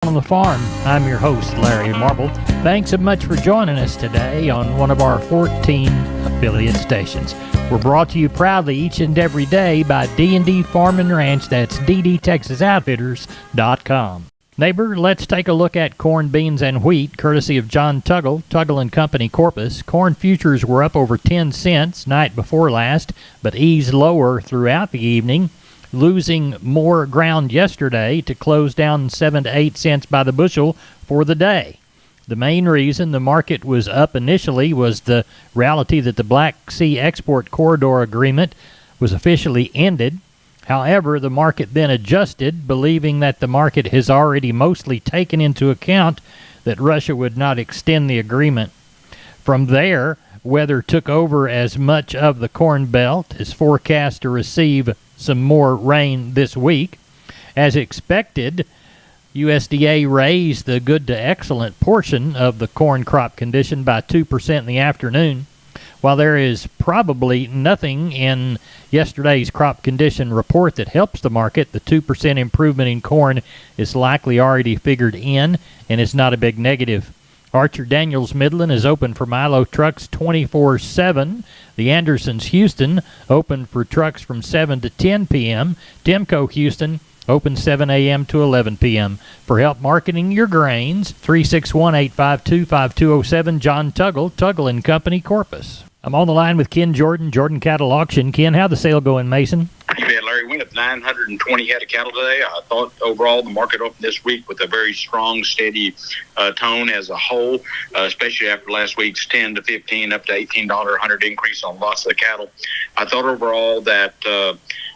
On the Farm. I'm your host, Larry Marble. Thanks so much for joining us today on one of our 14 affiliate stations. We're brought to you proudly each and every day by D&D Farm and Ranch. That's ddtexasoutfitters.com. Neighbor, let's take a look at corn, beans, and wheat, courtesy of John Tuggle, Tuggle & Company, Corpus. Corn futures were up over 10 cents night before last, but eased lower throughout the evening, losing more ground yesterday to close down 7 to 8 cents by the bushel for the day. The main reason the market was up initially was the reality that the Black Sea Export Corridor Agreement was officially ended. However, the market then adjusted, believing that the market has already mostly taken into account that Russia would not extend the agreement. From there, weather took over as much of the Corn Belt is forecast to receive some more rain this week. As expected, USDA raised the good to excellent portion of the corn crop condition by 2% in the afternoon. While there is probably nothing in yesterday's crop condition report that helps the market, the 2% improvement in corn is likely already figured in and is not a big negative. Archer Daniels Midland is open for Milo trucks 24/7. The Andersons Houston open for trucks from 7 to 10 p.m. Timco Houston open 7 a.m. to 11 p.m. For help marketing your grains, 361-852-5207, John Tuggle, Tuggle & Company, Corpus. I'm on the line with Ken Jordan, Jordan Cattle Auction. Ken, how'd the sale go in Mason? Yeah, Larry, we have 920 head of cattle today. I thought overall the market opened this week with a very strong, steady tone as a whole, especially after last week's 10 to 15 up to $18 100 increase on lots of the cattle. I thought overall that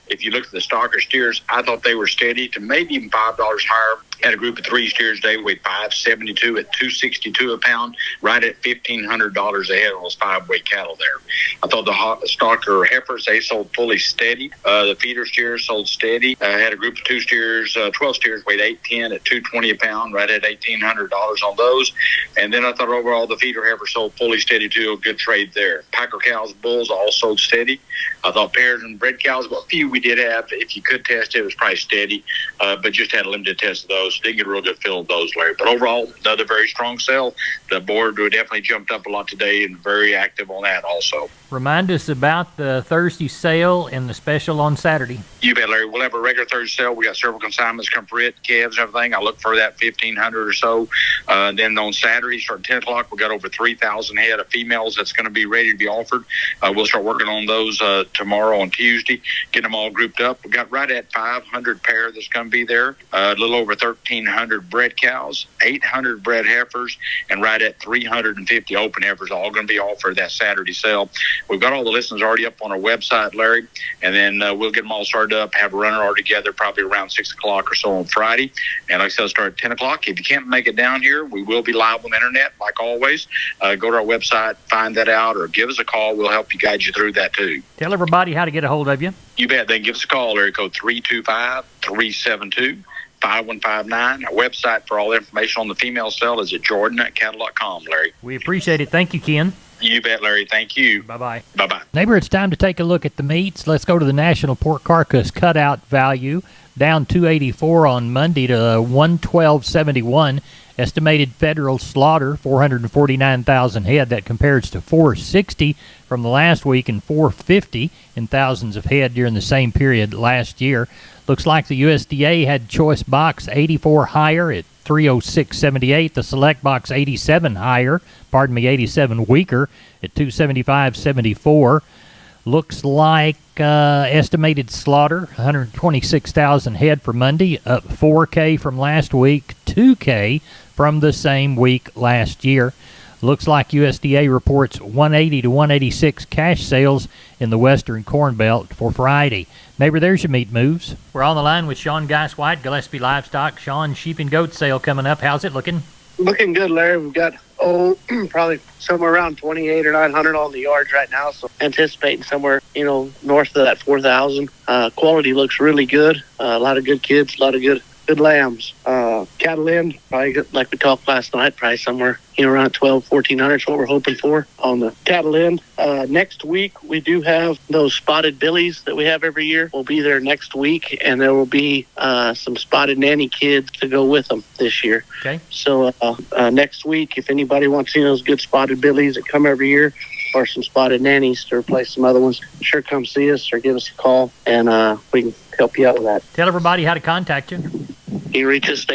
if you look at the stock or steers, I thought they were steady to maybe even $5 higher. Had a group of 3 steers today with 572 at $262 a pound, right at $1,500 a head on those 5-weight cattle there. I thought the stock or heifers, they sold fully steady. The feeder steers sold steady. Had a group of 2 steers, 12 steers weighed 810 at $220 a pound, right at $1,800 on those. And then I thought overall the feeder heifers sold fully steady too, a good trade there. Packer cows, bulls all sold steady. I thought pairs and bred cows, but a few we did have, if you could test it, was probably steady, but just had a limited test of those. Didn't get a real good feel of those, Larry. But overall, another very strong sale. The board definitely jumped up a lot today and very active on that also. Remind us about the Thursday sale and the special on Saturday. You bet, Larry. We'll have a regular Thursday sale. We got several consignments come for it, calves and everything. I look for that 1,500 or so. Then on Saturday, starting 10 o'clock, we got over 3,000 head of females that's going to be ready to be offered. We'll start working on those tomorrow on Tuesday, get them all grouped up. We got right at 500 pair that's going to be there, a little over 1,300 bred cows, 800 bred heifers, and right at 350 open heifers, all going to be offered that Saturday sale. We've got all the listings already up on our website, Larry, and then we'll get them all started up, have a runner all together probably around 6 o'clock or so on Friday. And like I said, I'll start at 10 o'clock. If you can't make it down here, we will be live on the internet, like always. Go to our website, find that out, or give us a call. We'll help you guide you through that too. Tell everybody how to get a hold of you. You bet. Then give us a call, area code 325-372-5159. Our website for all the information on the female sale is at jordan@cattle.com, Larry. We appreciate it. Thank you, Ken. You bet, Larry. Thank you. Bye-bye. Bye-bye. Neighbor, it's time to take a look at the meats. Let's go to the National Pork Carcass Cutout Value, down $2.84 on Monday to $112.71. Estimated federal slaughter, 449,000 head. That compares to 460 from the last week and 450 in thousands of head during the same period last year. Looks like the USDA had choice box 84 higher at 306.78. The select box 87 weaker at 275.74. Looks like estimated slaughter, 126,000 head for Monday, up 4K from last week, 2K from the same week last year. Looks like USDA reports 180 to 186 cash sales in the Western Corn Belt for Friday. Neighbor, there's your meat moves. We're on the line with Sean Geis-White, Gillespie Livestock. Sean, sheep and goat sale coming up. How's it looking? Looking good, Larry. We've got probably somewhere around 28 or 900 on the yards right now, so anticipating somewhere north of that 4,000. Quality looks really good. A lot of good kids, a lot of good lambs. Cattle End, probably like we talked last night, probably somewhere around 1,200-1,400 is what we're hoping for on the Cattle End. Next week we do have those spotted billies that we have every year. We'll be there next week, and there will be some spotted nanny kids to go with them this year. Okay. So next week, if anybody wants to see those good spotted billies that come every year, or some spotted nannies to replace some other ones, sure come see us or give us a call, and we can help you out with that. Tell everybody how to contact you. You can reach us at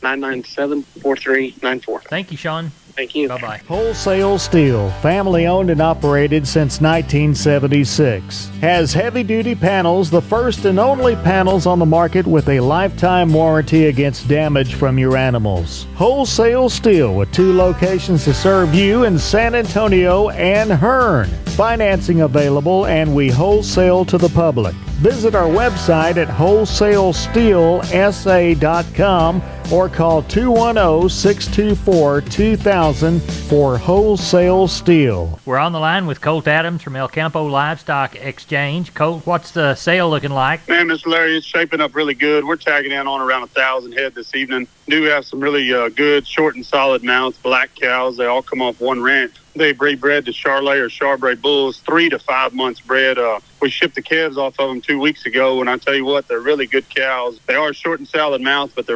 830-997-4394. Thank you, Sean. Thank you. Bye-bye. Wholesale Steel, family owned and operated since 1976. Has heavy-duty panels, the first and only panels on the market with a lifetime warranty against damage from your animals. Wholesale Steel with 2 locations to serve you in San Antonio and Hearn. Financing available, and we wholesale to the public. Visit our website at wholesalesteelsa.com or call 210-624-2000 for Wholesale Steel. We're on the line with Colt Adams from El Campo Livestock Exchange. Colt, what's the sale looking like? Man, Mr. Larry, it's shaping up really good. We're tagging in on around 1,000 head this evening. Do have some really good short and solid mounts, black cows. They all come off one ranch. They breed bred to Charolais or Charbray bulls, 3 to 5 months bred. We shipped the calves off of them 2 weeks ago, and I tell you what, they're really good cows. They are short and solid mounts, but they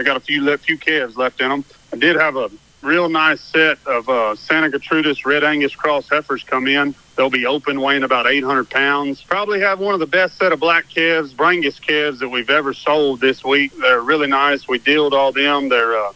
got a few calves left in them. I did have a real nice set of Santa Gertrudis Red Angus cross heifers come in. They'll be open, weighing about 800 pounds. Probably have one of the best set of black calves, Brangus calves that we've ever sold this week. They're really nice. We dealed all them. They're a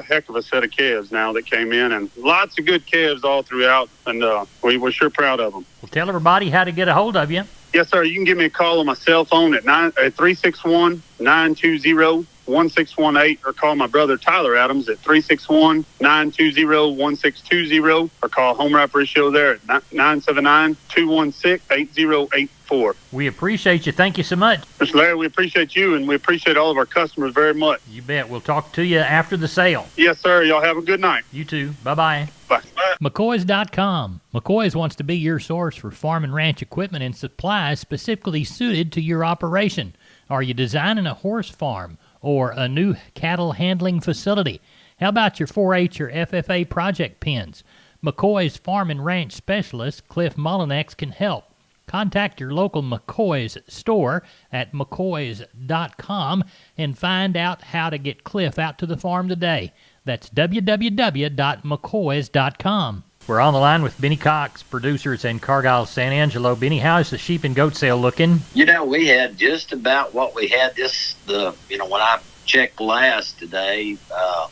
heck of a set of calves now that came in, and lots of good calves all throughout, and we're sure proud of them. Well, tell everybody how to get a hold of you. Yes, sir. You can give me a call on my cell phone at 361-920-1618, or call my brother Tyler Adams at 361-920-1620, or call Home Wrap Ratio there at 979-216-8084. We appreciate you. Thank you so much. Mr. Larry, we appreciate you, and we appreciate all of our customers very much. You bet. We'll talk to you after the sale. Yes, sir. Y'all have a good night. You too. Bye-bye. Bye. McCoys.com. McCoys wants to be your source for farm and ranch equipment and supplies specifically suited to your operation. Are you designing a horse farm or a new cattle handling facility? How about your 4-H or FFA project pens? McCoy's Farm and Ranch Specialist, Cliff Mullinex, can help. Contact your local McCoy's store at McCoys.com and find out how to get Cliff out to the farm today. That's www.mccoys.com. We're on the line with Benny Cox, producers in Cargyle, San Angelo. Benny, how's the sheep and goat sale looking? We had just about what we had when I checked last today,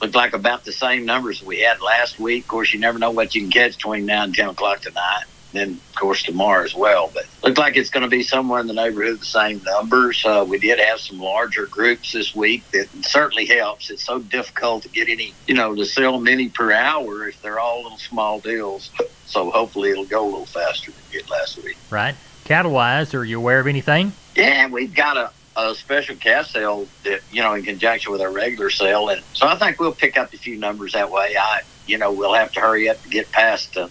looked like about the same numbers we had last week. Of course, you never know what you can catch between now and 10 o'clock tonight. Then, of course, tomorrow as well. But looked like it's going to be somewhere in the neighborhood of the same numbers. We did have some larger groups this week. That certainly helps. It's so difficult to get any, to sell many per hour if they're all little small deals. So hopefully it'll go a little faster than it did last week. Right. Cattle-wise, are you aware of anything? Yeah, we've got a special calf sale that, in conjunction with our regular sale. And so I think we'll pick up a few numbers that way. We'll have to hurry up to get past, be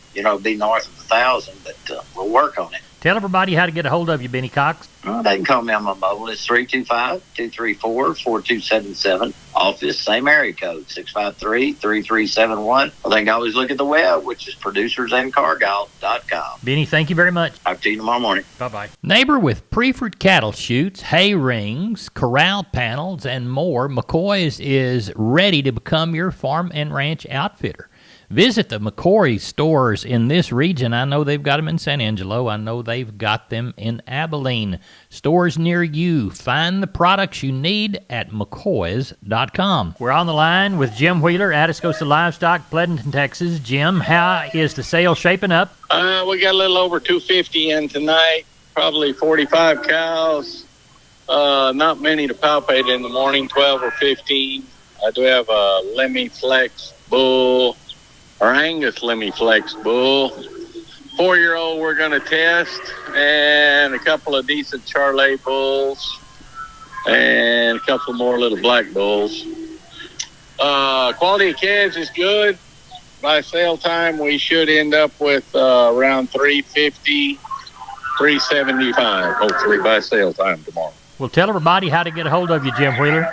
north of 1,000, but we'll work on it. Tell everybody how to get a hold of you, Benny Cox. They can call me on my mobile. It's 325-234-4277. Office, same area code, 653-3371. They can always look at the web, which is producersandcargyle.com. Benny, thank you very much. Talk to you tomorrow morning. Bye-bye. Neighbor with Preferred cattle chutes, hay rings, corral panels, and more, McCoy's is ready to become your farm and ranch outfitter. Visit the McCoy stores in this region. I know they've got them in San Angelo. I know they've got them in Abilene. Stores near you. Find the products you need at McCoys.com. We're on the line with Jim Wheeler, Atascosa Livestock, Pleasanton, Texas. Jim, how is the sale shaping up? We got a little over 250 in tonight, probably 45 cows. Not many to palpate in the morning, 12 or 15. I do have a Lemmy Flex bull, or Angus Lemmy Flex bull. 4-year-old we're going to test, and a couple of decent Charolais bulls, and a couple more little black bulls. Quality of calves is good. By sale time, we should end up with around 350, 375, hopefully by sale time tomorrow. Well, tell everybody how to get a hold of you, Jim Wheeler.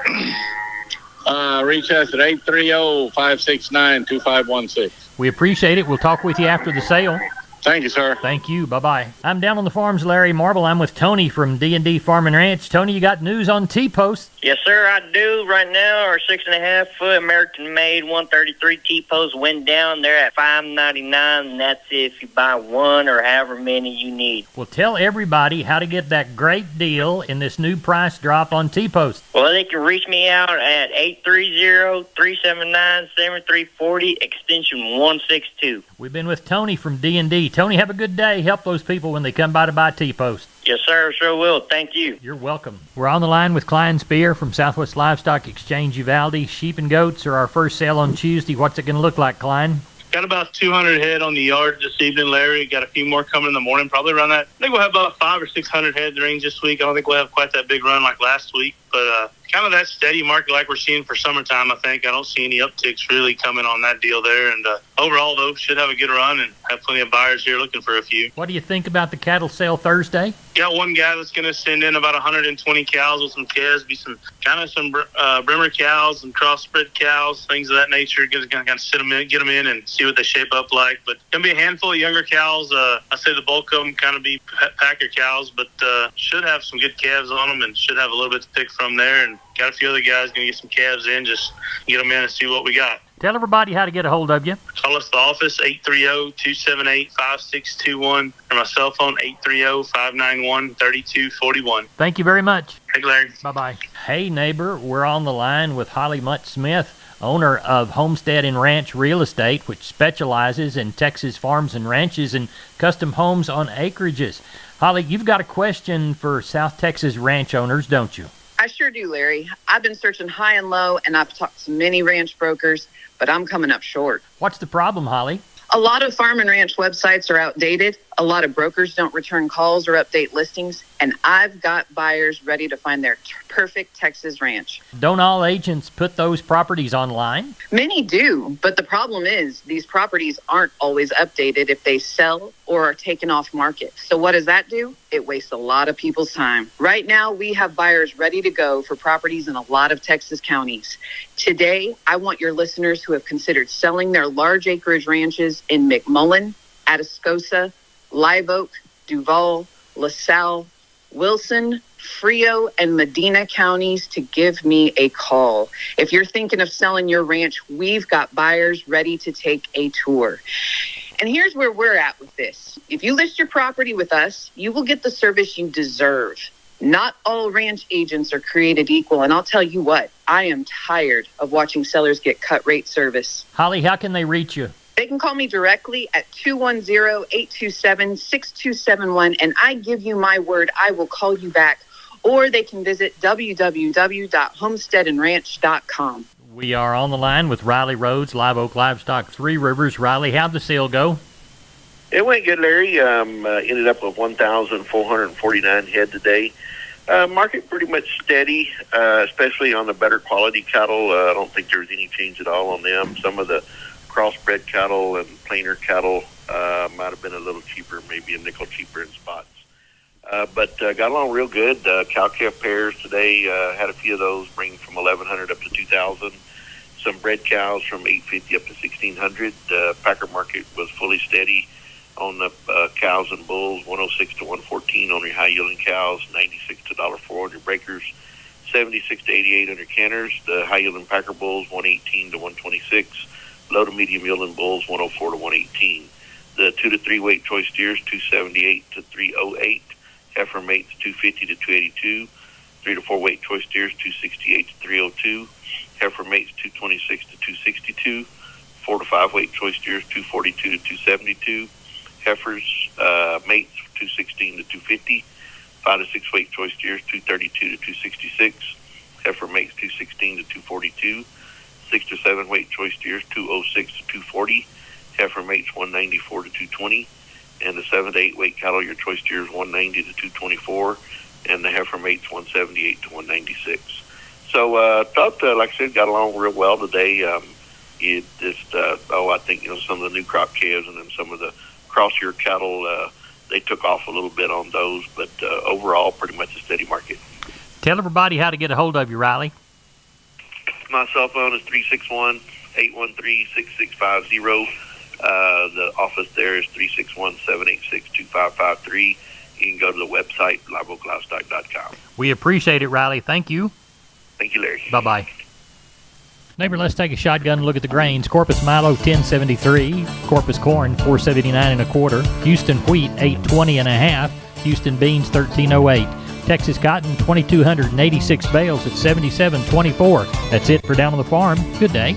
Reach us at 830-569-2516. We appreciate it. We'll talk with you after the sale. Thank you, sir. Thank you. Bye-bye. I'm down on the farms, Larry Marble. I'm with Tony from D&D Farm and Ranch. Tony, you got news on T-Post? Yes, sir, I do. Right now, our 6.5-foot American-made 133 T-posts went down. They're at $5.99, and that's if you buy one or however many you need. Well, tell everybody how to get that great deal in this new price drop on T-Post. Well, they can reach me out at 830-379-7340, extension 162. We've been with Tony from D&D. Tony, have a good day. Help those people when they come by to buy T-Post. Yes, sir, sure will. Thank you. You're welcome. We're on the line with Klein Spear from Southwest Livestock Exchange Uvalde. Sheep and goats are our first sale on Tuesday. What's it going to look like, Klein? Got about 200 head on the yard this evening, Larry. Got a few more coming in the morning, probably around that. I think we'll have about 500 or 600 head in the range this week. I don't think we'll have quite that big run like last week, but kind of that steady market like we're seeing for summertime, I think. I don't see any upticks really coming on that deal there. And overall, though, should have a good run and have plenty of buyers here looking for a few. What do you think about the cattle sale Thursday? Got one guy that's going to send in about 120 cows with some calves, be some Bremer cows, some crossbred cows, things of that nature. Going to kind of sit them in, get them in, and see what they shape up like. But going to be a handful of younger cows. I say the bulk of them kind of be packer cows, but should have some good calves on them and should have a little bit to pick from there. And got a few other guys going to get some calves in, just get them in and see what we got. Tell everybody how to get a hold of you. Call us at the office, 830-278-5621, or my cell phone, 830-591-3241. Thank you very much. Thank you, Larry. Bye-bye. Hey, neighbor, we're on the line with Holly Mutt-Smith, owner of Homestead and Ranch Real Estate, which specializes in Texas farms and ranches and custom homes on acreages. Holly, you've got a question for South Texas ranch owners, don't you? I sure do, Larry. I've been searching high and low, and I've talked to many ranch brokers, but I'm coming up short. What's the problem, Holly? A lot of farm and ranch websites are outdated. A lot of brokers don't return calls or update listings, and I've got buyers ready to find their perfect Texas ranch. Don't all agents put those properties online? Many do, but the problem is these properties aren't always updated if they sell or are taken off market. So what does that do? It wastes a lot of people's time. Right now, we have buyers ready to go for properties in a lot of Texas counties. Today, I want your listeners who have considered selling their large acreage ranches in McMullen, Atascosa, Live Oak, Duval, LaSalle, Wilson, Frio, and Medina counties to give me a call. If you're thinking of selling your ranch, we've got buyers ready to take a tour. And here's where we're at with this. If you list your property with us, you will get the service you deserve. Not all ranch agents are created equal, and I'll tell you what, I am tired of watching sellers get cut rate service. Holly, how can they reach you? They can call me directly at 210-827-6271, and I give you my word, I will call you back. Or they can visit www.homesteadandranch.com. We are on the line with Riley Rhodes, Live Oak Livestock, Three Rivers. Riley, how'd the sale go? It went good, Larry. Ended up with 1,449 head today. Market pretty much steady, especially on the better quality cattle. I don't think there was any change at all on them. Some of the crossbred cattle and plainer cattle might have been a little cheaper, maybe a nickel cheaper in spots. But got along real good. Cow-calf pairs today, had a few of those, bringing from 1,100 up to 2,000. Some bred cows from 850 up to 1,600. Packer market was fully steady on the cows and bulls, 106 to 114 on your high-yielding cows, 96 to $1.04 on your breakers, 76 to 88 on your canners. The high-yielding Packer bulls, 118 to 126. Low to medium yielding bulls, 104 to 118. The 2 to 3 weight choice steers, 278 to 308. Heifer mates, 250 to 282. 3 to 4 weight choice steers, 268 to 302. Heifer mates, 226 to 262. 4 to 5 weight choice steers, 242 to 272. Heifers, mates, 216 to 250. 5 to 6 weight choice steers, 232 to 266. Heifer mates, 216 to 242. 6 to 7 weight choice steers, 206 to 240. Heifer mates, 194 to 220. And the 7 to 8 weight cattle, your choice steers, 190 to 224. And the heifer mates, 178 to 196. So, thought, like I said, got along real well today. It just, I think, some of the new crop calves and then some of the cross-year cattle, they took off a little bit on those, but overall, pretty much a steady market. Tell everybody how to get a hold of you, Riley. My cell phone is 361-813-6650. The office there is 361-786-2553. You can go to the website, liveoaklivestock.com. We appreciate it, Riley. Thank you. Thank you, Larry. Bye-bye. Neighbor, let's take a shotgun and look at the grains. Corpus Milo, 1073. Corpus corn, 479 1/4. Houston wheat, 820 1/2. Houston beans, 1308. Texas cotton, 2,286 bales at 77.24. That's it for Down on the Farm. Good day.